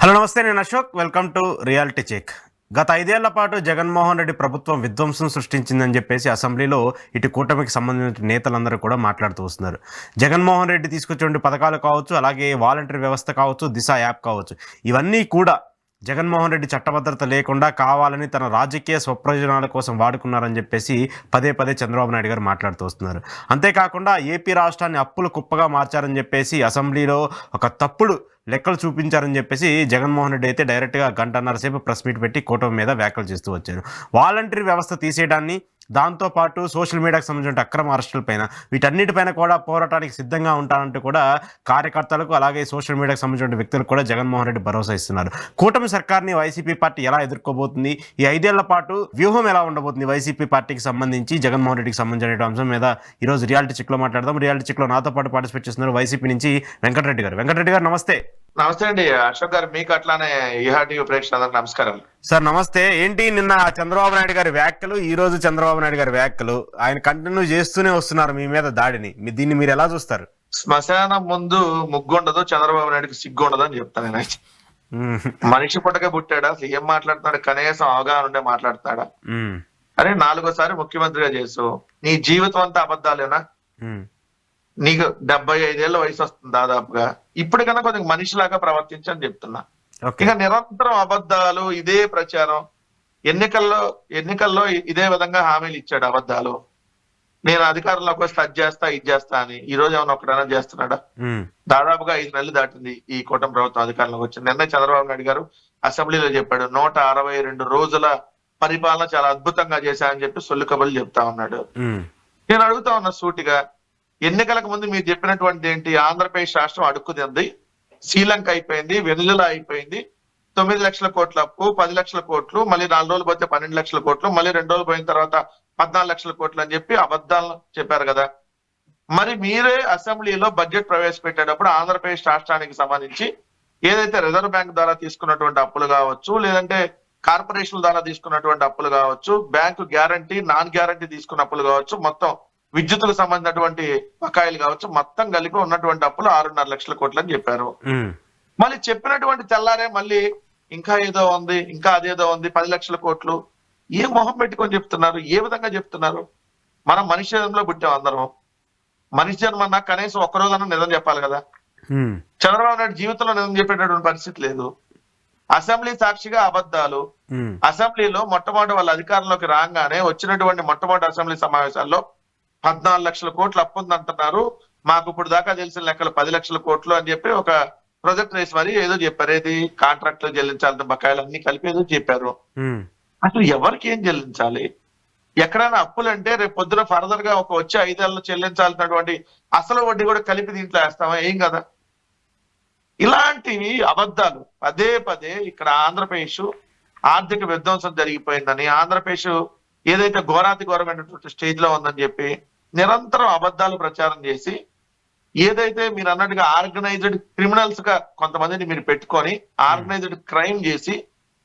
Hello నమస్తే, నేను Ashok. Welcome to reality check. గత 5 ఏళ్ల పాటు జగన్మోహన్ రెడ్డి ప్రభుత్వం విధ్వంసం సృష్టించిందని చెప్పేసి అసెంబ్లీలో ఇటు కూటమికి సంబంధించిన నేతలందరూ కూడా మాట్లాడుతూ వస్తున్నారు. జగన్మోహన్ రెడ్డి తీసుకొచ్చే పథకాలు కావచ్చు, అలాగే వాలంటరీ వ్యవస్థ కావచ్చు, దిశ యాప్ కావచ్చు, ఇవన్నీ కూడా జగన్మోహన్ రెడ్డి చట్టభద్రత లేకుండా కావాలని తన రాజకీయ స్వప్రయోజనాల కోసం వాడుకున్నారని చెప్పేసి పదే పదే చంద్రబాబు నాయుడు గారు మాట్లాడుతూ వస్తున్నారు. అంతేకాకుండా ఏపీ రాష్ట్రాన్ని అప్పుల కుప్పగా మార్చారని చెప్పేసి అసెంబ్లీలో ఒక తప్పుడు లెక్కలు చూపించారని చెప్పేసి జగన్మోహన్ రెడ్డి అయితే డైరెక్ట్గా గంటన్నర సేపు ప్రెస్ మీట్ పెట్టి కూటమి మీద వ్యాఖ్యలు చేస్తూ వచ్చారు. వాలంటరీ వ్యవస్థ తీసేయడాన్ని, దాంతోపాటు సోషల్ మీడియాకు సంబంధించిన అక్రమ అరెస్టులపైన, వీటన్నిటిపైన కూడా పోరాటానికి సిద్ధంగా ఉంటానంటూ కూడా కార్యకర్తలకు, అలాగే సోషల్ మీడియాకు సంబంధించిన వ్యక్తులకు కూడా జగన్మోహన్ రెడ్డి భరోసా ఇస్తున్నారు. కూటమి సర్కార్ని వైసీపీ పార్టీ ఎలా ఎదుర్కోబోతుంది, ఈ 5 ఏళ్ల పాటు వ్యూహం ఎలా ఉండబోతుంది వైసీపీ పార్టీకి సంబంధించి, జగన్మోహన్ రెడ్డికి సంబంధించిన అంశం మీద ఈరోజు రియాలిటీ చెక్లో మాట్లాడదాం. రియాలిటీ చెక్లో నాతో పాటు పార్టిసిపేట్ చేస్తున్నారు వైసీపీ నుంచి వెంకటరెడ్డి గారు. వెంకటరెడ్డి గారు నమస్తే. నమస్తే అండి అశోక్ గారు, మీకు అట్లానే ఈహాటీవీ ప్రేక్షకులందరికీ నమస్కారం సార్. నమస్తే. ఏంటి నిన్న చంద్రబాబు నాయుడు గారి వ్యాఖ్యలు, ఈ రోజు చంద్రబాబు నాయుడు గారి వ్యాఖ్యలు, ఆయన కంటిన్యూ చేస్తూనే వస్తున్నారు మీ మీద దాడిని. దీన్ని మీరు ఎలా చూస్తారు? శ్మశానం ముందు ముగ్గుండదు, చంద్రబాబు నాయుడుకి సిగ్గు ఉండదు అని చెప్తాను నేను. మనిషి పుట్టక పుట్టాడా, సీఎం మాట్లాడుతున్నాడు, కనీసం అవగాహన ఉండే మాట్లాడుతున్నాడా? అరే 4వ సారి ముఖ్యమంత్రిగా చేసు, నీ జీవితం అంతా అబద్ధాలేనా? నీకు 75 ఏళ్ళ వయసు వస్తుంది దాదాపుగా, ఇప్పటికన్నా కొద్దిగా మనిషిలాగా ప్రవర్తించని చెప్తున్నా. ఇక నిరంతరం అబద్ధాలు, ఇదే ప్రచారం. ఎన్నికల్లో ఇదే విధంగా హామీలు ఇచ్చాడు అబద్ధాలు. నేను అధికారంలోకి వస్తే అది చేస్తా, ఇది చేస్తా అని. ఈ రోజు ఏమైనా ఒకటైనా చేస్తున్నాడా? దాదాపుగా 5 నెలలు దాటింది ఈ కూటమి ప్రభుత్వం అధికారంలోకి వచ్చింది. నిన్న చంద్రబాబు నాయుడు గారు అసెంబ్లీలో చెప్పాడు, 162 రోజుల పరిపాలన చాలా అద్భుతంగా చేశాయని చెప్పి సొల్లు కబుర్లు చెప్తా ఉన్నాడు. నేను అడుగుతా ఉన్నా సూటిగా, ఎన్నికలకు ముందు మీరు చెప్పినటువంటి ఏంటి? ఆంధ్రప్రదేశ్ రాష్ట్రం అడుక్కుదింది, శ్రీలంక అయిపోయింది, వెనుజులా అయిపోయింది, 9 లక్షల కోట్ల అప్పు, 10 లక్షల కోట్లు, మళ్ళీ 4 రోజులు పోతే 12 లక్షల కోట్లు, మళ్ళీ 2 రోజులు పోయిన తర్వాత 14 లక్షల కోట్లు అని చెప్పి అబద్ధాలు చెప్పారు కదా. మరి మీరే అసెంబ్లీలో బడ్జెట్ ప్రవేశపెట్టేటప్పుడు ఆంధ్రప్రదేశ్ రాష్ట్రానికి సంబంధించి ఏదైతే రిజర్వ్ బ్యాంక్ ద్వారా తీసుకున్నటువంటి అప్పులు కావచ్చు, లేదంటే కార్పొరేషన్ల ద్వారా తీసుకున్నటువంటి అప్పులు కావచ్చు, బ్యాంకు గ్యారంటీ, నాన్ గ్యారంటీ తీసుకున్న అప్పులు కావచ్చు, మొత్తం విద్యుత్తుకు సంబంధించినటువంటి బకాయిలు కావచ్చు, మొత్తం కలిపి ఉన్నటువంటి అప్పులు 6.5 లక్షల కోట్లు అని చెప్పారు. మళ్ళీ చెప్పినటువంటి తెల్లారే మళ్ళీ ఇంకా ఏదో ఉంది, ఇంకా అదేదో ఉంది, 10 లక్షల కోట్లు. ఏ మొహం పెట్టుకొని చెప్తున్నారు? ఏ విధంగా చెప్తున్నారు? మనం మనిషి జన్మలో పుట్టాం అందరం. మనిషి జన్మన్నా కనీసం ఒక్కరోజన్నా నిజం చెప్పాలి కదా. చంద్రబాబు నాయుడు జీవితంలో నిజం చెప్పేటటువంటి పరిస్థితి లేదు. అసెంబ్లీ సాక్షిగా అబద్ధాలు. అసెంబ్లీలో మొట్టమొదటి వాళ్ళ అధికారంలోకి రాగానే వచ్చినటువంటి మొట్టమొదటి అసెంబ్లీ సమావేశాల్లో 14 లక్షల కోట్లు అప్పు ఉందంటున్నారు, మాకు ఇప్పుడు దాకా తెలిసిన లెక్కలు 10 లక్షల కోట్లు అని చెప్పి ఒక ప్రాజెక్ట్ వేసి మరి ఏదో చెప్పారు. ఏది కాంట్రాక్టులు చెల్లించాలని బకాయిలు అన్ని కలిపి ఏదో చెప్పారు. అసలు ఎవరికి ఏం చెల్లించాలి? ఎక్కడైనా అప్పులు అంటే రేపు పొద్దున ఫర్దర్ గా ఒక వచ్చే 5 ఏళ్ళు చెల్లించాల్సినటువంటి అసలు వడ్డీ కూడా కలిపి దీంట్లో వేస్తామా? ఏం కదా. ఇలాంటివి అబద్ధాలు పదే పదే. ఇక్కడ ఆంధ్రప్రదేశ్ ఆర్థిక విధ్వంసం జరిగిపోయిందని, ఆంధ్రప్రదేశ్ ఏదైతే ఘోరాతి ఘోరమైనటువంటి స్టేజ్ లో ఉందని చెప్పి నిరంతరం అబద్ధాలు ప్రచారం చేసి, ఏదైతే మీరు అన్నట్టుగా ఆర్గనైజ్డ్ క్రిమినల్స్ గా కొంతమందిని మీరు పెట్టుకొని ఆర్గనైజ్డ్ క్రైమ్ చేసి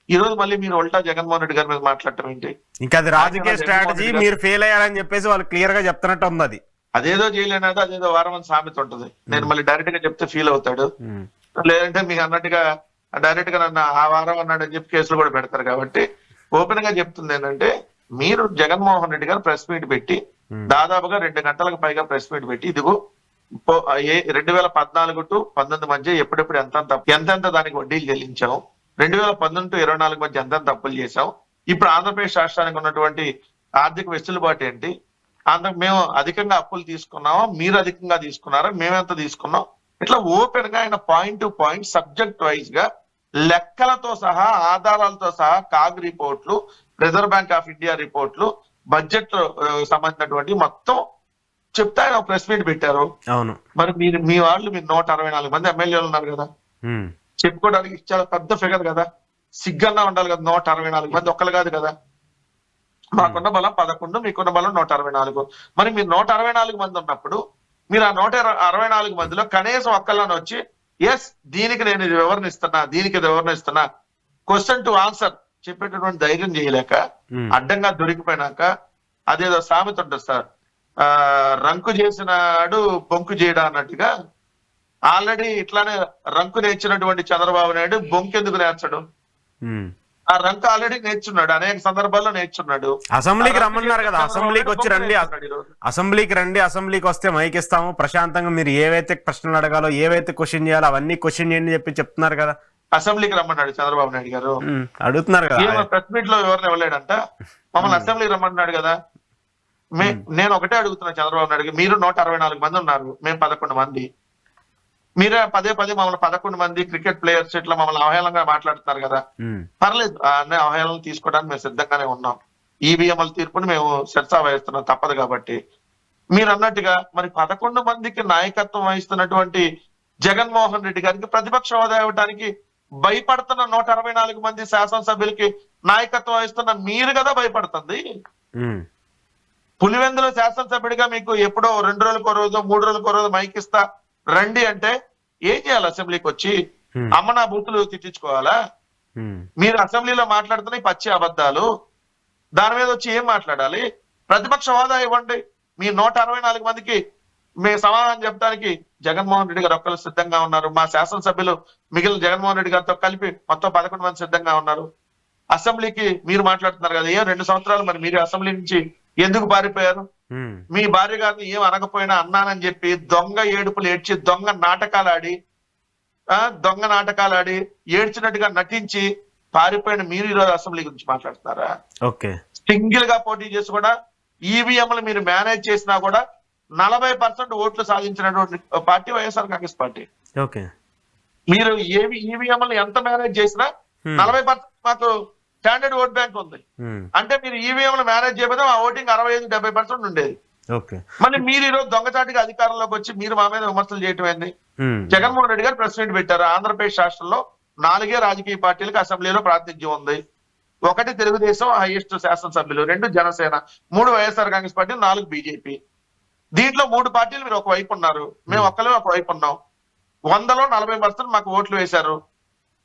ఈ రోజు మళ్ళీ మీరు ఉల్టా జగన్మోహన్ రెడ్డి గారి మీద మాట్లాడటం ఏంటి? ఇంకా అది రాజకీయ స్ట్రాటజీ, మీరు ఫెయిల్ అయ్యారని చెప్పేసి వాళ్ళు క్లియర్ గా చెప్తున్నట్టు ఉంది. అది అదేదో చేయలేనది, అదేదో వారం అని సామెత ఉంటుంది. నేను మళ్ళీ డైరెక్ట్ గా చెప్తే ఫీల్ అవుతాడు, లేదంటే మీకు అన్నట్టుగా డైరెక్ట్ గా నన్ను ఆ వారం అన్నాడు అని చెప్పి కేసులు కూడా పెడతారు. కాబట్టి ఓపెన్ గా చెప్తుంది ఏంటంటే, మీరు జగన్మోహన్ రెడ్డి గారు ప్రెస్ మీట్ పెట్టి దాదాపుగా 2 గంటలకు పైగా ప్రెస్ మీట్ పెట్టి, ఇదిగో 2014 to 19 మధ్య ఎప్పుడెప్పుడు ఎంతెంత దానికి వడ్డీలు చెల్లించాం, 2019 to 24 మధ్య ఎంతెంత అప్పులు చేశాం, ఇప్పుడు ఆంధ్రప్రదేశ్ రాష్ట్రానికి ఉన్నటువంటి ఆర్థిక వెసులుబాటు ఏంటి, మేము అధికంగా అప్పులు తీసుకున్నామా, మీరు అధికంగా తీసుకున్నారా, మేమెంత తీసుకున్నాం, ఇట్లా ఓపెన్ గా ఆయన point to point subject wise గా లెక్కలతో సహా, ఆధారాలతో సహా, కాగ్ రిపోర్ట్లు, రిజర్వ్ బ్యాంక్ ఆఫ్ ఇండియా రిపోర్ట్లు, బడ్జెట్ సంబంధించినటువంటి మొత్తం చెప్తా ఆయన ప్రెస్ మీట్ పెట్టారు. అవును. మరి మీ వాళ్ళు 164 మంది ఎమ్మెల్యేలు ఉన్నారు కదా, చెప్పుకోవడానికి చాలా పెద్ద ఫిగర్ కదా. సిగ్గన్నా ఉండాలి కదా. 164 మంది ఒక్కరు కాదు కదా. మాకున్న బలం 11, మీకున్న బలం 164. మరి మీరు 164 మంది ఉన్నప్పుడు మీరు ఆ 164 మందిలో కనీసం ఒక్కళ్ళని వచ్చి ఎస్ దీనికి నేను ఇది వివరణ ఇస్తున్నా, దీనికి ఇది వివరణ ఇస్తున్నా, క్వశ్చన్ టు ఆన్సర్ చెప్పేటటువంటి ధైర్యం చేయలేక, అడ్డంగా దొరికిపోయినాక అదేదో సామెత ఉంటుంది సార్, రంకు చేసినాడు బొంకు చేయడా అన్నట్టుగా ఆల్రెడీ ఇట్లానే రంకు నేర్చినటువంటి చంద్రబాబు నాయుడు బొంకెందుకు నేర్చడు? ఆ రంకు ఆల్రెడీ నేర్చున్నాడు, అనేక సందర్భాల్లో నేర్చున్నాడు. అసెంబ్లీకి రమ్మన్నారు కదా, అసెంబ్లీకి వచ్చి రండి, అసెంబ్లీకి రండి, అసెంబ్లీకి వస్తే మైక్ ఇస్తాము, ప్రశాంతంగా మీరు ఏవైతే ప్రశ్నలు అడగాలో, ఏవైతే క్వశ్చన్ చేయాలో అవన్నీ క్వశ్చన్ చేయండి చెప్పి చెప్తున్నారు కదా. అసెంబ్లీకి రమ్మన్నాడు చంద్రబాబు నాయుడు గారు, అడుగుతున్నారు కదా. ప్రెస్ మీట్ లో ఎవరిని ఇవ్వలేడంట, మమ్మల్ని అసెంబ్లీకి రమ్మన్నాడు కదా. నేను ఒకటే అడుగుతున్నా చంద్రబాబు నాయుడు, మీరు 164 మంది ఉన్నారు, మేము 11 మంది. మీరే పదే మమ్మల్ని 11 మంది క్రికెట్ ప్లేయర్స్ ఇట్లా మమ్మల్ని అవహేళనగా మాట్లాడుతున్నారు కదా. పర్లేదు, అన్ని అవహేళనలు తీసుకోవడానికి మేము సిద్ధంగానే ఉన్నాం. ఈవీఎంల తీర్పుని మేము శిరసా వహిస్తున్నాం, తప్పదు కాబట్టి. మీరు అన్నట్టుగా మరి 11 మందికి నాయకత్వం వహిస్తున్నటువంటి జగన్మోహన్ రెడ్డి గారికి ప్రతిపక్ష హోదా ఇవ్వడానికి భయపడుతున్న 164 మంది శాసనసభ్యులకి నాయకత్వం వహిస్తున్న మీరు కదా భయపడుతుంది. పులివెందుల శాసనసభ్యుడిగా మీకు ఎప్పుడో 2 రోజులకో రోజు 3 రోజులకో రోజు మైక్ ఇస్తా రండి అంటే ఏం చేయాలి? అసెంబ్లీకి వచ్చి అమ్మ నా బూతులు తిట్టించుకోవాలా? మీరు అసెంబ్లీలో మాట్లాడుతున్న ఈ పచ్చి అబద్ధాలు, దాని మీద వచ్చి ఏం మాట్లాడాలి? ప్రతిపక్ష హోదా ఇవ్వండి, మీ 164 మందికి మీ సమాధానం చెప్పడానికి జగన్మోహన్ రెడ్డి గారు ఒక్కరు సిద్ధంగా ఉన్నారు. మా శాసనసభ్యులు మిగిలిన జగన్మోహన్ రెడ్డి గారితో కలిపి మొత్తం 11 మంది సిద్ధంగా ఉన్నారు. అసెంబ్లీకి మీరు మాట్లాడుతున్నారు కదా, ఏం 2 సంవత్సరాలు మరి మీరు అసెంబ్లీ నుంచి ఎందుకు పారిపోయారు? మీ భార్య గారిని ఏం అనకపోయినా అన్నానని చెప్పి దొంగ ఏడుపులు ఏడ్చి దొంగ నాటకాలు ఆడి ఏడ్చినట్టుగా నటించి పారిపోయిన మీరు ఈరోజు అసెంబ్లీ గురించి మాట్లాడుతున్నారా? సింగిల్ గా పోటీ చేసి కూడా ఈవీఎంలు మీరు మేనేజ్ చేసినా కూడా 40% ఓట్లు సాధించినటువంటి పార్టీ వైఎస్ఆర్ కాంగ్రెస్ పార్టీ. మీరు ఈవీఎంలు ఎంత మేనేజ్ చేసినా 40% మాకు స్టాండర్డ్ ఓట్ బ్యాంక్ ఉంది. అంటే మీరు ఈవీఎంలు మేనేజ్ చేయకపోతే ఆ ఓటింగ్ 65-70% ఉండేది. మళ్ళీ మీరు ఈరోజు దొంగచాటిగా అధికారంలోకి వచ్చి మీరు మా మీద విమర్శలు చేయటం ఏంది? జగన్మోహన్ రెడ్డి గారు ప్రెస్ మీట్ పెట్టారు. ఆంధ్రప్రదేశ్ రాష్ట్రంలో 4 రాజకీయ పార్టీలకు అసెంబ్లీలో ప్రాతినిధ్యం ఉంది. 1 తెలుగుదేశం హైయెస్ట్ శాసనసభ్యులు, 2 జనసేన, 3 వైఎస్ఆర్ కాంగ్రెస్ పార్టీ, 4 బీజేపీ. దీంట్లో 3 పార్టీలు మీరు ఒకవైపు ఉన్నారు, మేము ఒక్కలే ఒకవైపు ఉన్నాం. 100లో 40% మాకు ఓట్లు వేశారు.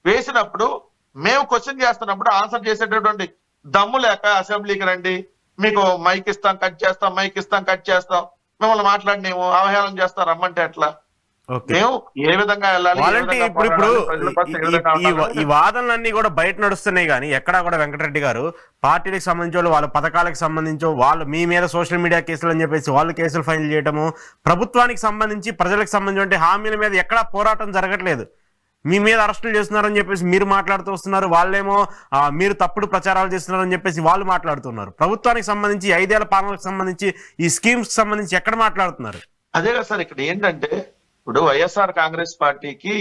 వేసినప్పుడు మేము క్వశ్చన్ చేస్తున్నప్పుడు ఆన్సర్ చేసేటటువంటి దమ్ము లేక అసెంబ్లీకి రండి, మీకు మైక్ ఇస్తాం కట్ చేస్తాం, మైక్ ఇస్తాం కట్ చేస్తాం, మిమ్మల్ని మాట్లాడినేమో అవహేళన చేస్తాం రమ్మంటే ఎట్లా? మేము ఏ విధంగా వెళ్ళాలి? ఇప్పుడు ఈ వాదనలన్నీ కూడా బయట నడుస్తున్నాయి కానీ ఎక్కడా కూడా వెంకటరెడ్డి గారు పార్టీలకు సంబంధించి వాళ్ళ పథకాలకు సంబంధించి వాళ్ళు మీ మీద సోషల్ మీడియా కేసులు అని చెప్పేసి వాళ్ళు కేసులు ఫైల్ చేయడము, ప్రభుత్వానికి సంబంధించి ప్రజలకు సంబంధించి హామీల మీద ఎక్కడా పోరాటం జరగట్లేదు. మీ మీద అరెస్టులు చేస్తున్నారని చెప్పేసి మీరు మాట్లాడుతూ వస్తున్నారు, వాళ్ళేమో మీరు తప్పుడు ప్రచారాలు చేస్తున్నారని చెప్పేసి వాళ్ళు మాట్లాడుతున్నారు. ప్రభుత్వానికి సంబంధించి 5 ఏళ్ల పాలనకు సంబంధించి ఈ స్కీమ్స్ సంబంధించి ఎక్కడ మాట్లాడుతున్నారు? అదే కదా సార్, ఇక్కడ ఏంటంటే ఇప్పుడు వైఎస్ఆర్ కాంగ్రెస్ పార్టీకి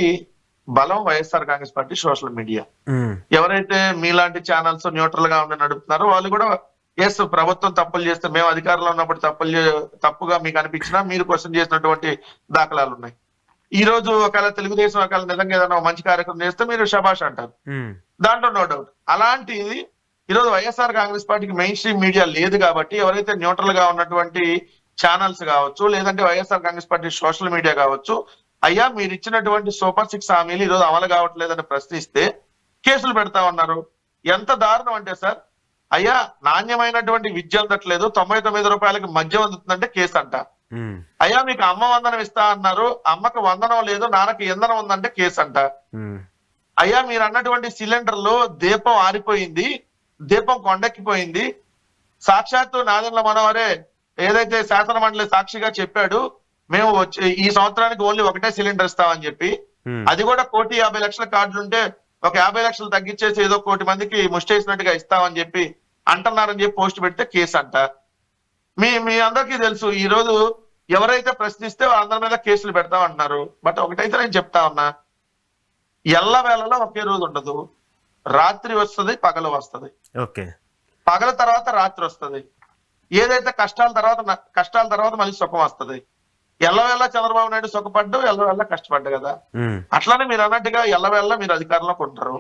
బలం YSR Congress party social media. ఎవరైతే మీలాంటి ఛానల్స్ న్యూట్రల్ గా ఉండి నడుపుతున్నారో వాళ్ళు కూడా ఎస్ ప్రభుత్వం తప్పులు చేస్తే, మేము అధికారంలో ఉన్నప్పుడు తప్పుగా మీకు అనిపించినా మీరు క్వశ్చన్ చేసినటువంటి దాఖలాలు ఉన్నాయి. ఈ రోజు ఒకవేళ తెలుగుదేశం ఒకవేళ నిజంగా ఏదైనా మంచి కార్యక్రమం చేస్తే మీరు శభాష్ అంటారు, దాంట్లో నో డౌట్. అలాంటిది ఈరోజు వైఎస్ఆర్ కాంగ్రెస్ పార్టీకి మెయిన్ స్ట్రీమ్ మీడియా లేదు కాబట్టి ఎవరైతే న్యూట్రల్ గా ఉన్నటువంటి ఛానల్స్ కావచ్చు, లేదంటే YSR Congress party social media కావచ్చు, అయ్యా మీరు ఇచ్చినటువంటి సూపర్ 6 హామీలు ఈరోజు అమలు కావట్లేదని ప్రశ్నిస్తే కేసులు పెడతా ఉన్నారు. ఎంత దారుణం అంటే సార్, అయ్యా నాణ్యమైనటువంటి విద్య అందట్లేదు, 99 రూపాయలకి మద్యం అందుతుందంటే కేసు అంట. అయ్యా మీకు అమ్మ వందనం ఇస్తా అన్నారు, అమ్మకు వందనం లేదు, నాన్నకి ఇంధనం ఉందంటే కేసు అంట. అయ్యా మీరు అన్నటువంటి సిలిండర్లు దీపం ఆరిపోయింది, దీపం కొండెక్కిపోయింది, సాక్షాత్తు నాదెండ్ల మనోహరే ఏదైతే శాసన మండలి సాక్షిగా చెప్పాడు, మేము ఈ సంవత్సరానికి ఓన్లీ 1 సిలిండర్ ఇస్తామని చెప్పి, అది కూడా 1,50,00,000 కార్డులుంటే ఒక 50 లక్షలు తగ్గించేసి ఏదో 1 కోటి మందికి ముష్టేసినట్టుగా ఇస్తామని చెప్పి అంటున్నారని చెప్పి పోస్ట్ పెడితే కేసు అంట. మీ అందరికీ తెలుసు, ఈ రోజు ఎవరైతే ప్రశ్నిస్తే వాళ్ళందరి మీద కేసులు పెడతాం అంటున్నారు. బట్ ఒకటైతే నేను చెప్తా ఉన్నా, ఎల్లవేళలో ఒకే రోజు ఉండదు. రాత్రి వస్తుంది, పగలు వస్తుంది, పగల తర్వాత రాత్రి వస్తుంది. ఏదైతే కష్టాల తర్వాత మళ్ళీ సుఖం వస్తుంది. ఎల్లవేళ చంద్రబాబు నాయుడు సుఖపడ్డు, ఎల్లవేళ కష్టపడ్డు కదా. అట్లానే మీరు అన్నట్టుగా ఎల్లవేళ మీరు అధికారంలోకి ఉంటారు.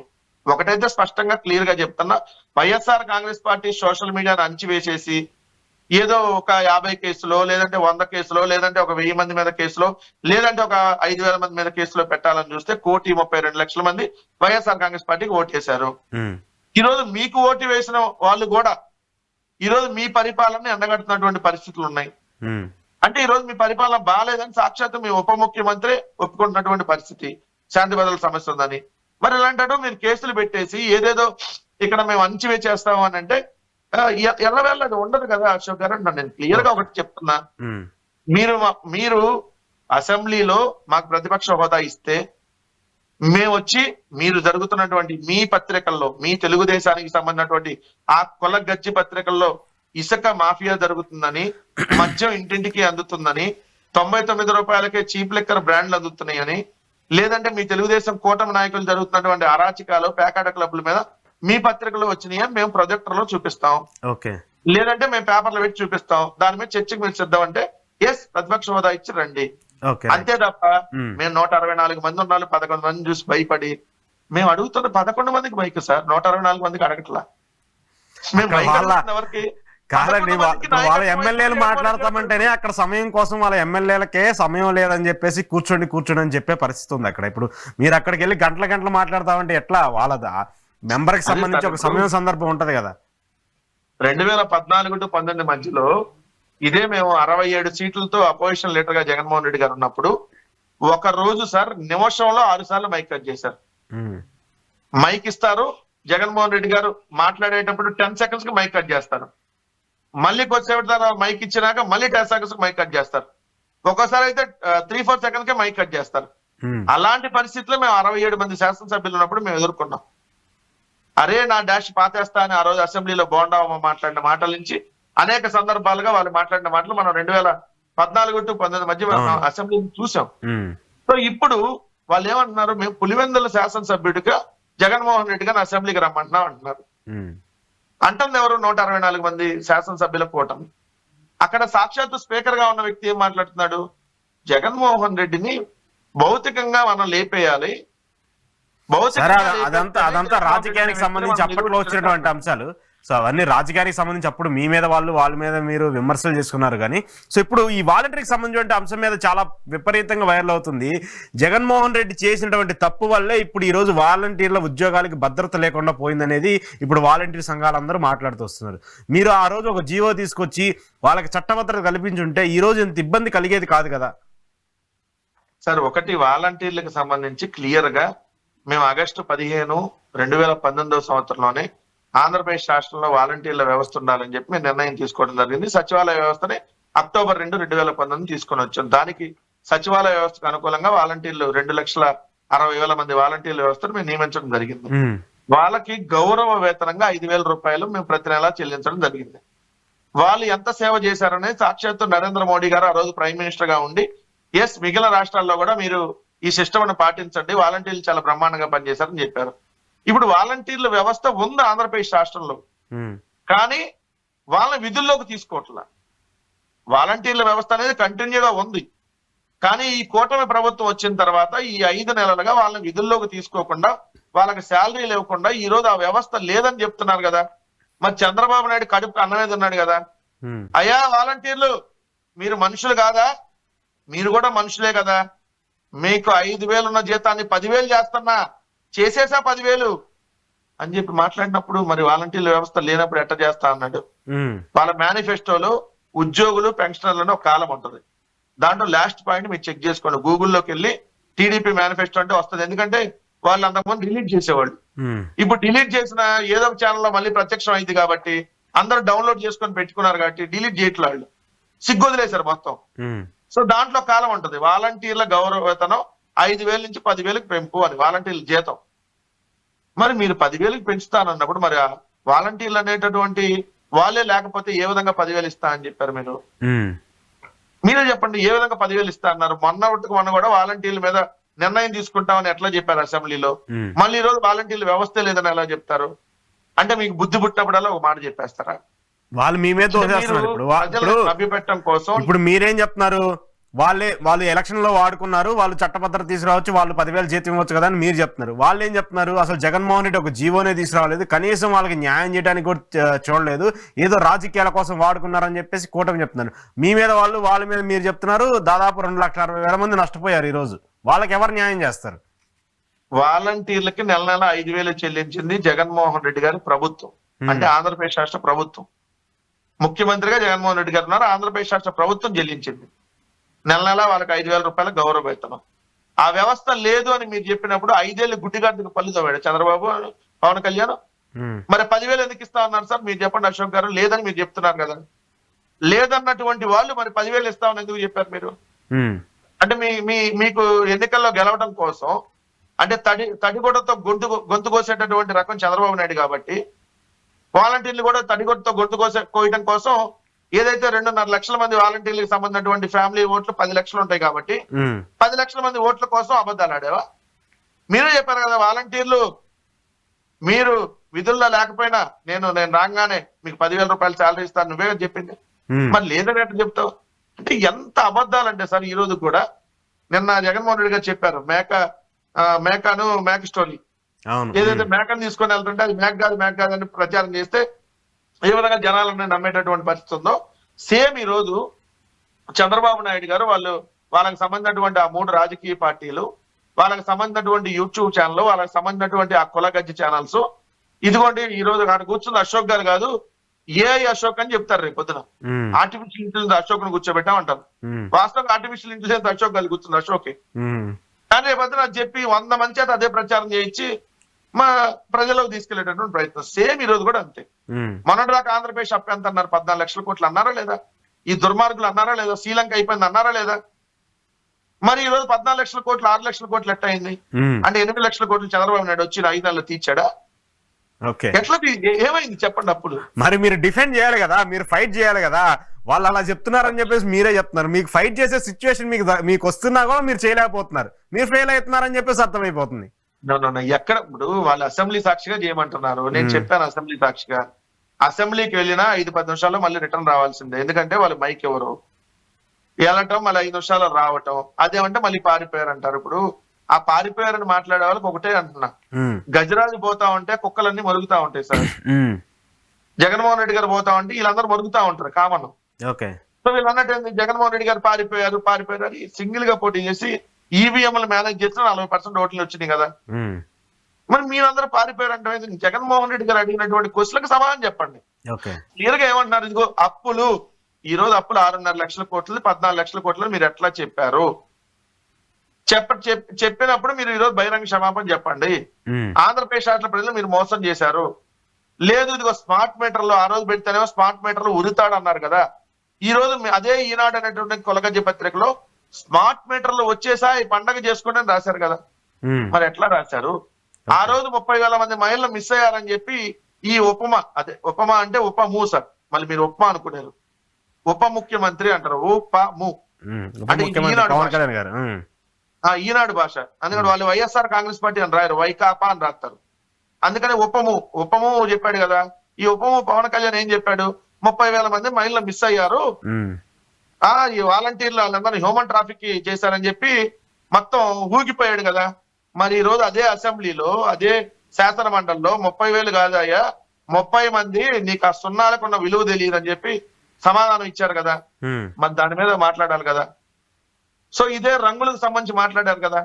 ఒకటైతే స్పష్టంగా క్లియర్ గా చెప్తున్నా, వైఎస్ఆర్ కాంగ్రెస్ పార్టీ సోషల్ మీడియాను అణచివేసేసి ఏదో ఒక 50 కేసులో, లేదంటే 100 కేసులో, లేదంటే ఒక 1000 మంది మీద కేసులో, లేదంటే ఒక 5,000 మంది మీద కేసులో పెట్టాలని చూస్తే 1,32,00,000 మంది వైఎస్ఆర్ కాంగ్రెస్ పార్టీకి ఓటేశారు. ఈ రోజు మీకు ఓటు వేసిన వాళ్ళు కూడా ఈ రోజు మీ పరిపాలనని ఎండగడుతున్నటువంటి పరిస్థితులు ఉన్నాయి. అంటే ఈ రోజు మీ పరిపాలన బాగాలేదని సాక్షాత్తు మీ ఉప ముఖ్యమంత్రి ఒప్పుకుంటున్నటువంటి పరిస్థితి, శాంతి భద్రతల సమస్య ఉందని. మరి ఇలాంటి మీరు కేసులు పెట్టేసి ఏదేదో ఇక్కడ మేము అణచివే చేస్తాము అని అంటే ఎల్లవేళ అది ఉండదు కదా అశోక్ గారు. నేను క్లియర్ గా ఒకటి చెప్తున్నా, మీరు అసెంబ్లీలో మాకు ప్రతిపక్ష హోదా ఇస్తే మేము వచ్చి మీరు జరుగుతున్నటువంటి మీ పత్రికల్లో, మీ తెలుగుదేశానికి సంబంధించినటువంటి ఆ కుల గజ్జి పత్రికల్లో ఇసుక మాఫియా జరుగుతుందని, మద్యం ఇంటింటికి అందుతుందని, 99 రూపాయలకే చీప్ లిక్కర్ బ్రాండ్లు అందుతున్నాయని, లేదంటే మీ తెలుగుదేశం కూటమి నాయకులు జరుగుతున్నటువంటి అరాచకాలు పేకాట క్లబ్ల మీద మీ పత్రికలో వచ్చినాయని మేము ప్రొజెక్టర్ లో చూపిస్తాం, లేదంటే మేము పేపర్లు పెట్టి చూపిస్తాం. దాని మీద చర్చకు మీరు సిద్ధం అంటే ఎస్ ప్రతిపక్ష హోదా ఇచ్చి రండి. అంతే తప్ప మేము 164 మంది ఉన్నాళ్ళు 11 మంది చూసి భయపడి మేము అడుగుతున్న 11 మందికి మైక్ సార్, 164 మందికి అడగట్లా. మేము ఎవరికి కాదండి, వాళ్ళ ఎమ్మెల్యేలు మాట్లాడతామంటేనే అక్కడ సమయం కోసం వాళ్ళ ఎమ్మెల్యేలకే సమయం లేదని చెప్పేసి కూర్చోండి అని చెప్పే పరిస్థితి ఉంది అక్కడ. ఇప్పుడు మీరు అక్కడికి వెళ్ళి గంటలు మాట్లాడతామంటే ఎట్లా? వాళ్ళ మెంబర్ కి సంబంధించి ఒక సమయం సందర్భం ఉంటది కదా. 2014 to 19 మధ్యలో ఇదే మేము 67 సీట్లతో అపోజిషన్ లీడర్ గా జగన్మోహన్ రెడ్డి గారు ఉన్నప్పుడు ఒక రోజు సార్ నిమిషంలో 6 సార్లు మైక్ కట్ చేశారు. మైక్ ఇస్తారు, జగన్మోహన్ రెడ్డి గారు మాట్లాడేటప్పుడు 10 seconds కి మైక్ కట్ చేస్తారు. మళ్ళీ కొద్దిసేపటి తర్వాత మైక్ ఇచ్చినాక మళ్ళీ 10 seconds కి మైక్ కట్ చేస్తారు. ఒక్కోసారి అయితే 3-4 seconds కే మైక్ కట్ చేస్తారు. అలాంటి పరిస్థితుల్లో మేము 67 మంది శాసనసభ్యులు ఉన్నప్పుడు మేము ఎదుర్కొన్నాం. అరే నా డాష్ పాతేస్తా అని ఆ రోజు అసెంబ్లీలో బోండావమ్మ మాట్లాడిన మాటల నుంచి అనేక సందర్భాలుగా వాళ్ళు మాట్లాడిన మాటలు మనం 2014 to 19 మధ్య అసెంబ్లీ చూసాం. సో ఇప్పుడు వాళ్ళు ఏమంటున్నారు, మేము పులివెందుల శాసనసభ్యుడిగా జగన్మోహన్ రెడ్డి గారిని అసెంబ్లీకి రమ్మంటున్నాం అంటున్నారు. అంటుంది ఎవరు? 164 మంది శాసనసభ్యుల కూటమి. అక్కడ సాక్షాత్తు స్పీకర్ గా ఉన్న వ్యక్తి ఏం మాట్లాడుతున్నాడు? జగన్మోహన్ రెడ్డిని భౌతికంగా మనం లేపేయాలి, అదంతా రాజకీయానికి సంబంధించి అప్పట్లో వచ్చినటువంటి అంశాలు. సో అవన్నీ రాజకీయానికి సంబంధించి అప్పుడు మీ మీద వాళ్ళ మీద మీరు విమర్శలు చేసుకున్నారు. కానీ సో ఇప్పుడు ఈ వాలంటీర్కి సంబంధించిన అంశం మీద చాలా విపరీతంగా వైరల్ అవుతుంది. జగన్మోహన్ రెడ్డి చేసినటువంటి తప్పు వల్లే ఇప్పుడు ఈ రోజు వాలంటీర్ల ఉద్యోగాలకి భద్రత లేకుండా పోయిందనేది ఇప్పుడు వాలంటీర్ సంఘాలందరూ మాట్లాడుతూ వస్తున్నారు. మీరు ఆ రోజు ఒక జీవో తీసుకొచ్చి వాళ్ళకి చట్టభద్రత కల్పించుంటే ఈ రోజు ఇంత ఇబ్బంది కలిగేది కాదు కదా సార్. ఒకటి వాలంటీర్లకు సంబంధించి క్లియర్ గా మేము August 15, 2019 సంవత్సరంలోనే ఆంధ్రప్రదేశ్ రాష్ట్రంలో వాలంటీర్ల వ్యవస్థ ఉండాలని చెప్పి మేము నిర్ణయం తీసుకోవడం జరిగింది. సచివాలయ వ్యవస్థని October 2, 2019 తీసుకొని వచ్చాం. దానికి సచివాలయ వ్యవస్థకు అనుకూలంగా వాలంటీర్లు 2,60,000 మంది వాలంటీర్ల వ్యవస్థను మేము నియమించడం జరిగింది. వాళ్ళకి గౌరవ వేతనంగా 5,000 రూపాయలు మేము ప్రతి నెలా చెల్లించడం జరిగింది. వాళ్ళు ఎంత సేవ చేశారనేది సాక్షాత్తు నరేంద్ర మోడీ గారు ఆ రోజు ప్రైమ్ మినిస్టర్ గా ఉండి ఎస్ మిగిలిన రాష్ట్రాల్లో కూడా మీరు ఈ సిస్టమ్ పాటించండి, వాలంటీర్లు చాలా బ్రహ్మాండంగా పనిచేశారని చెప్పారు. ఇప్పుడు వాలంటీర్ల వ్యవస్థ ఉంది ఆంధ్రప్రదేశ్ రాష్ట్రంలో, కానీ వాళ్ళని విధుల్లోకి తీసుకోవట్లా. వాలంటీర్ల వ్యవస్థ అనేది కంటిన్యూగా ఉంది, కానీ ఈ కూటమి ప్రభుత్వం వచ్చిన తర్వాత ఈ 5 నెలలుగా వాళ్ళని విధుల్లోకి తీసుకోకుండా వాళ్ళకి శాలరీలు ఇవ్వకుండా ఈ రోజు ఆ వ్యవస్థ లేదని చెప్తున్నారు కదా. మరి చంద్రబాబు నాయుడు కడుపు అన్నమేది ఉన్నాడు కదా, అయ్యా వాలంటీర్లు మీరు మనుషులు కాదా? మీరు కూడా మనుషులే కదా, మీకు 5,000 ఉన్న జీతాన్ని 10,000 చేస్తున్నా, చేసేసా 10,000 అని చెప్పి మాట్లాడినప్పుడు మరి వాలంటీర్ల వ్యవస్థ లేనప్పుడు ఎట్ట చేస్తా అన్నాడు. వాళ్ళ మేనిఫెస్టోలో ఉద్యోగులు పెన్షనర్లను ఒక కాలం ఉంటుంది. దాంట్లో లాస్ట్ పాయింట్ మీరు చెక్ చేసుకోండి, గూగుల్లోకి వెళ్ళి టీడీపీ మేనిఫెస్టో అంటే వస్తుంది. ఎందుకంటే వాళ్ళు అంతకుముందు డిలీట్ చేసేవాళ్ళు, ఇప్పుడు డిలీట్ చేసిన ఏదో ఒక ఛానల్లో మళ్ళీ ప్రత్యక్షం అయింది కాబట్టి అందరూ డౌన్లోడ్ చేసుకొని పెట్టుకున్నారు కాబట్టి డిలీట్ చేయట్లే, వాళ్ళు సిగ్గొదిలేశారు మొత్తం. సో దాంట్లో కాలం ఉంటుంది, వాలంటీర్ల గౌరవ వేతనం 5,000 నుంచి 10,000కి పెంపు అని వాలంటీర్ల జీతం. మరి మీరు 10,000కి పెంచుతానన్నప్పుడు మరి వాలంటీర్లు అనేటటువంటి వాళ్ళే లేకపోతే ఏ విధంగా 10,000 ఇస్తా అని చెప్పారు మీరు? మీరే చెప్పండి, ఏ విధంగా 10,000 ఇస్తా అన్నారు? మొన్న కూడా వాలంటీర్ల మీద నిర్ణయం తీసుకుంటామని ఎట్లా చెప్పారు అసెంబ్లీలో, మళ్ళీ ఈ రోజు వాలంటీర్ల వ్యవస్థ లేదని ఎలా చెప్తారు? అంటే మీకు బుద్ధి పుట్టినప్పుడల్లా ఒక మాట చెప్పేస్తారా? వాళ్ళు మీ మీద అభిపెట్టడం కోసం ఇప్పుడు మీరేం చెప్తున్నారు? వాళ్ళు ఎలక్షన్ లో వాడుకున్నారు, వాళ్ళు చట్టభద్రత తీసుకురావచ్చు, వాళ్ళు 10,000 జీతం ఇవ్వచ్చు కదా అని మీరు చెప్తున్నారు. వాళ్ళు ఏం చెప్తున్నారు? అసలు జగన్మోహన్ రెడ్డి ఒక జీవోనే తీసుకురావలేదు, కనీసం వాళ్ళకి న్యాయం చేయడానికి కూడా చూడలేదు, ఏదో రాజకీయాల కోసం వాడుకున్నారని చెప్పేసి కూటమి చెప్తున్నారు. మీ మీద వాళ్ళ మీద మీరు చెప్తున్నారు. దాదాపు 2,60,000 మంది నష్టపోయారు ఈ రోజు. వాళ్ళకి ఎవరు న్యాయం చేస్తారు? వాలంటీర్లకి నెల 5,000 చెల్లించింది జగన్మోహన్ రెడ్డి గారి ప్రభుత్వం, అంటే ఆంధ్రప్రదేశ్ రాష్ట్ర ప్రభుత్వం. ముఖ్యమంత్రిగా జగన్మోహన్ రెడ్డి గారు ఉన్నారు, ఆంధ్రప్రదేశ్ రాష్ట్ర ప్రభుత్వం చెల్లించింది. నెల నెల వాళ్ళకి 5,000 రూపాయల గౌరవ వేతనం. ఆ వ్యవస్థ లేదు అని మీరు చెప్పినప్పుడు 5 ఏళ్ళు గుడ్డిగాడికి పళ్ళు తవ్వాడు చంద్రబాబు, పవన్ కళ్యాణ్. మరి 10,000 ఎందుకు ఇస్తా ఉన్నారు సార్ మీరు చెప్పండి అశోక్ గారు. లేదని మీరు చెప్తున్నారు కదా. లేదన్నటువంటి వాళ్ళు మరి 10,000 ఇస్తామని ఎందుకు చెప్పారు మీరు? అంటే మీకు ఎన్నికల్లో గెలవడం కోసం అంటే తడిగొడ్డతో గొంతు కోసేటటువంటి రకం చంద్రబాబు నాయుడు కాబట్టి వాలంటీర్లు కూడా తడిగొడ్డతో గొంతు కోయడం కోసం ఏదైతే 2.5 లక్షల మంది వాలంటీర్లకు సంబంధించినటువంటి ఫ్యామిలీ ఓట్లు 10 లక్షలు ఉంటాయి కాబట్టి 10 లక్షల మంది ఓట్ల కోసం అబద్ధాలు ఆడావా? మీరే చెప్పారు కదా వాలంటీర్లు మీరు విధుల్లో లేకపోయినా నేను రాగానే మీకు 10,000 రూపాయలు శాలరీ ఇస్తాను నువ్వే చెప్పింది. మరి లేదని ఎట్లా చెప్తావు? అంటే ఎంత అబద్ధాలంటే సార్ ఈ రోజు కూడా. నిన్న జగన్మోహన్ రెడ్డి గారు చెప్పారు మేక స్టోరీ ఏదైతే మేకను తీసుకొని వెళ్తుంటే అది మేక కాదు అని ప్రచారం చేస్తే ఏ విధంగా జనాలను నమ్మేటటువంటి పరిస్థితి ఉందో సేమ్ ఈ రోజు చంద్రబాబు నాయుడు గారు వాళ్ళకి సంబంధించినటువంటి ఆ 3 రాజకీయ పార్టీలు, వాళ్ళకి సంబంధించినటువంటి యూట్యూబ్ ఛానల్, వాళ్ళకి సంబంధించినటువంటి ఆ కులగజ్జి ఛానల్స్, ఇదిగోండి ఈ రోజు అక్కడ కూర్చున్న అశోక్ గారు కాదు ఏఐ అశోక్ అని చెప్తారు రేపు పొద్దున. ఆర్టిఫిషియల్ ఇంటెలిజెన్స్ అశోక్ ను కూర్చోబెట్టామంటారు. వాస్తవంగా ఆర్టిఫిషియల్ ఇంటెలిజెన్స్ అశోక్ గారు కూర్చున్న అశోక్. కానీ రేపు పొద్దున చెప్పి 100 మంది చేత అదే ప్రచారం చేయించి మా ప్రజలకు తీసుకెళ్లేటటువంటి ప్రయత్నం. సేమ్ ఈ రోజు కూడా అంతే. మొన్నటిదాకా ఆంధ్రప్రదేశ్ అప్పు ఎంత అన్నారు? 14 లక్షల కోట్లు అన్నారా లేదా? ఈ దుర్మార్గులు అన్నారా లేదా? శ్రీలంక అయిపోయింది అన్నారా లేదా? మరి ఈ రోజు 14 లక్షల కోట్లు 6 లక్షల కోట్లు ఎట్లా అయింది? అంటే 8 లక్షల కోట్లు చంద్రబాబు నాయుడు వచ్చి 5 నెలలు తీర్చాడా? ఎట్లా ఏమైంది చెప్పండి? అప్పుడు మరి మీరు డిఫెండ్ చేయాలి కదా, మీరు ఫైట్ చేయాలి కదా. వాళ్ళు అలా చెప్తున్నారని చెప్పేసి మీరే చెప్తున్నారు. మీకు ఫైట్ చేసే సిచ్యువేషన్ మీకు వస్తున్నా కూడా మీరు చేయలేకపోతున్నారు. మీరు ఫెయిల్ అవుతున్నారని చెప్పేసి అర్థమైపోతుంది. ఎక్కడ ఇప్పుడు వాళ్ళు అసెంబ్లీ సాక్షిగా చేయమంటున్నారు. నేను చెప్పాను అసెంబ్లీ సాక్షిగా. అసెంబ్లీకి వెళ్ళినా 5-10 నిమిషాల్లో మళ్ళీ రిటర్న్ రావాల్సిందే. ఎందుకంటే వాళ్ళు మైక్ ఎవరు వెళ్ళటం మళ్ళీ 5 నిమిషాలు రావటం. అదేమంటే మళ్ళీ పారిపోయారు అంటారు. ఇప్పుడు ఆ పారిపోయారని మాట్లాడే వాళ్ళకి ఒకటే అంటున్నా, గజరాజు పోతా ఉంటే కుక్కలన్నీ మరుగుతా ఉంటాయి సార్. జగన్మోహన్ రెడ్డి గారు పోతా ఉంటే వీళ్ళందరూ మరుగుతా ఉంటారు కామన్. సో వీళ్ళు అన్నట్టు జగన్మోహన్ రెడ్డి గారు పారిపోయారు అని సింగిల్ గా పోటీ చేసి ఈవీఎంలు మేనేజ్ చేసిన 40% ఓట్లు వచ్చినాయి కదా. మరి మీరందరూ పారిపోయారంటే జగన్మోహన్ రెడ్డి గారు అడిగినటువంటి క్వశ్చన్లకు సమాధానం చెప్పండి. క్లియర్ గా ఏమంటున్నారు? ఇదిగో అప్పులు, ఈ రోజు అప్పులు 6.5 లక్షల కోట్లు 14 లక్షల కోట్లు మీరు ఎట్లా చెప్పారు? చెప్పినప్పుడు మీరు ఈ రోజు బహిరంగ క్షమాపణ చెప్పండి. ఆంధ్రప్రదేశ్ రాష్ట్ర ప్రజలు మీరు మోసం చేశారు. లేదు ఇదిగో స్మార్ట్ మీటర్లు ఆ రోజు పెడితేనేమో స్మార్ట్ మీటర్లు ఉరుతాడు అన్నారు కదా. ఈ రోజు అదే ఈనాడు అనేటువంటి కొలగజ్జి పత్రికలో స్మార్ట్ మీటర్లు వచ్చేసా ఈ పండగ చేసుకుంటే రాశారు కదా. మరి ఎట్లా రాశారు? ఆ రోజు 30,000 మంది మహిళలు మిస్ అయ్యారని చెప్పి ఈ ఉపమా అంటే సార్ మళ్ళీ మీరు ఉపమా అనుకునేరు. ఉప ముఖ్యమంత్రి అంటారు. అంటే ఈనాడు భాష. అందుకని వాళ్ళు వైఎస్ఆర్ కాంగ్రెస్ పార్టీ అని రాయరు, వైకాపా అని రాస్తారు. అందుకని ఉపము చెప్పాడు కదా. ఈ ఉపము పవన్ కళ్యాణ్ ఏం చెప్పాడు? 30,000 మంది మహిళలు మిస్ అయ్యారు, ఈ వాలంటీర్లు వాళ్ళందరూ హ్యూమన్ ట్రాఫిక్ చేశారని చెప్పి మొత్తం ఊగిపోయాడు కదా. మరి ఈ రోజు అదే అసెంబ్లీలో అదే శాసన మండలిలో 30,000 కాదయ్యా 30 మంది నీకు ఆ సున్నాలకున్న విలువ తెలియదు అని చెప్పి సమాధానం ఇచ్చారు కదా. మరి దాని మీద మాట్లాడాలి కదా. సో ఇదే రంగులకు సంబంధించి మాట్లాడారు కదా.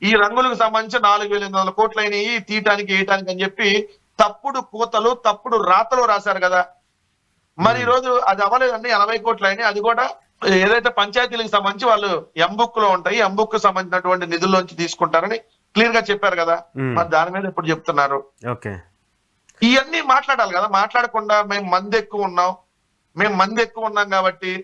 ఈ రంగులకు సంబంధించి 4,800 కోట్లు అయినాయి తీయటానికి వేయటానికి అని చెప్పి తప్పుడు కూతలు తప్పుడు రాతలు రాశారు కదా. మరి ఈ రోజు అది అవ్వలేదండి, 80 కోట్లు అయినాయి. అది కూడా ఏదైతే పంచాయతీలకు సంబంధించి వాళ్ళు ఎంబుక్ లో ఉంటాయి, ఎంబుక్ కు సంబంధించినటువంటి నిధుల్లోంచి తీసుకుంటారని క్లియర్ గా చెప్పారు కదా. మరి దాని మీద ఇప్పుడు చెప్తున్నారు. ఇవన్నీ మాట్లాడాలి కదా. మాట్లాడకుండా మేము మంది ఎక్కువ ఉన్నాం కాబట్టి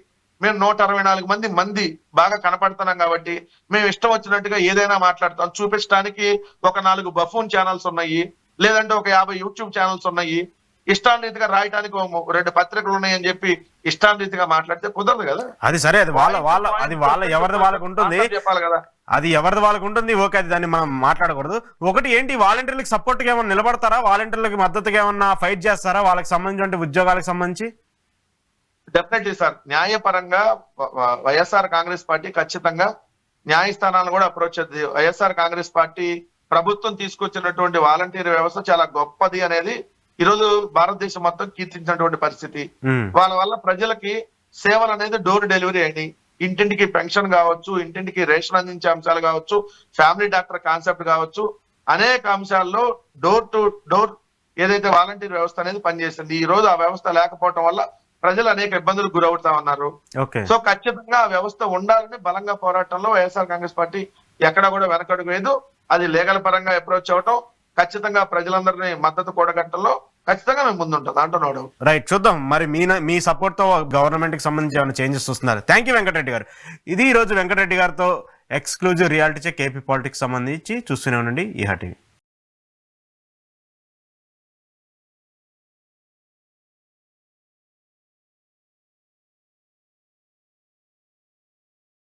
మేము 164 మంది బాగా కనపడుతున్నాం కాబట్టి మేము ఇష్టం వచ్చినట్టుగా ఏదైనా మాట్లాడతాం. చూపించడానికి ఒక 4 బఫూన్ ఛానల్స్ ఉన్నాయి, లేదంటే ఒక 50 యూట్యూబ్ ఛానల్స్ ఉన్నాయి. ఇష్టాన్రీతిగా రాయడానికి 2 పత్రికలు ఉన్నాయని చెప్పి ఇష్టాన్రీతిగా మాట్లాడితే కుదరదు కదా. అది సరే, అది వాళ్ళ ఎవరిది వాళ్ళకు ఉంటుంది, చెప్పాలి కదా. అది ఎవరిది వాళ్ళకు ఉంటుంది. ఓకే, అది దాన్ని మనం మాట్లాడకూడదు. ఒకటి ఏంటి, వాలంటీర్లకు సపోర్ట్ గా ఏమన్నా నిలబడతారా? వాలంటీర్లకు మద్దతుగా ఏమన్నా ఫైట్ చేస్తారా? వాళ్ళకి సంబంధించిన ఉద్యోగాలకు సంబంధించి డెఫినెట్లీ సార్. న్యాయపరంగా వైఎస్ఆర్ కాంగ్రెస్ పార్టీ ఖచ్చితంగా న్యాయస్థానాలను కూడా అప్రోచ్ అవుతుంది. వైఎస్ఆర్ కాంగ్రెస్ పార్టీ ప్రభుత్వం తీసుకొచ్చినటువంటి వాలంటీర్ వ్యవస్థ చాలా గొప్పది అనేది ఈరోజు భారతదేశం మొత్తం కీర్తించినటువంటి పరిస్థితి. వాళ్ళ వల్ల ప్రజలకి సేవలు అనేది డోర్ డెలివరీ అయినాయి. ఇంటింటికి పెన్షన్ కావచ్చు, ఇంటింటికి రేషన్ అందించే అంశాలు కావచ్చు, ఫ్యామిలీ డాక్టర్ కాన్సెప్ట్ కావచ్చు, అనేక అంశాల్లో డోర్ టు డోర్ ఏదైతే వాలంటీర్ వ్యవస్థ అనేది పనిచేస్తుంది. ఈ రోజు ఆ వ్యవస్థ లేకపోవడం వల్ల ప్రజలు అనేక ఇబ్బందులకు గురవుతా ఉన్నారు. ఓకే. సో ఖచ్చితంగా ఆ వ్యవస్థ ఉండాలని బలంగా పోరాటంలో వైఎస్ఆర్ కాంగ్రెస్ పార్టీ ఎక్కడా కూడా వెనకడుగు వేయదు. అది లీగల్ పరంగా అప్రోచ్ అవటం, ఖచ్చితంగా ప్రజలందరినీ మద్దతు కూడగట్టంలో ఖచ్చితంగా మేము ముందుంటాం, దాంట్లో నో డౌట్. రైట్, చూద్దాం మరి మీ సపోర్ట్ తో గవర్నమెంట్ కి సంబంధించి ఏమైనా చేంజెస్ వస్తున్నారు. థ్యాంక్ యూ వెంకటరెడ్డి గారు. ఇది ఈ రోజు వెంకటరెడ్డి గారితో exclusive reality check AP politics సంబంధించి. చూస్తూనే ఉండండి ఈహా టీవీ.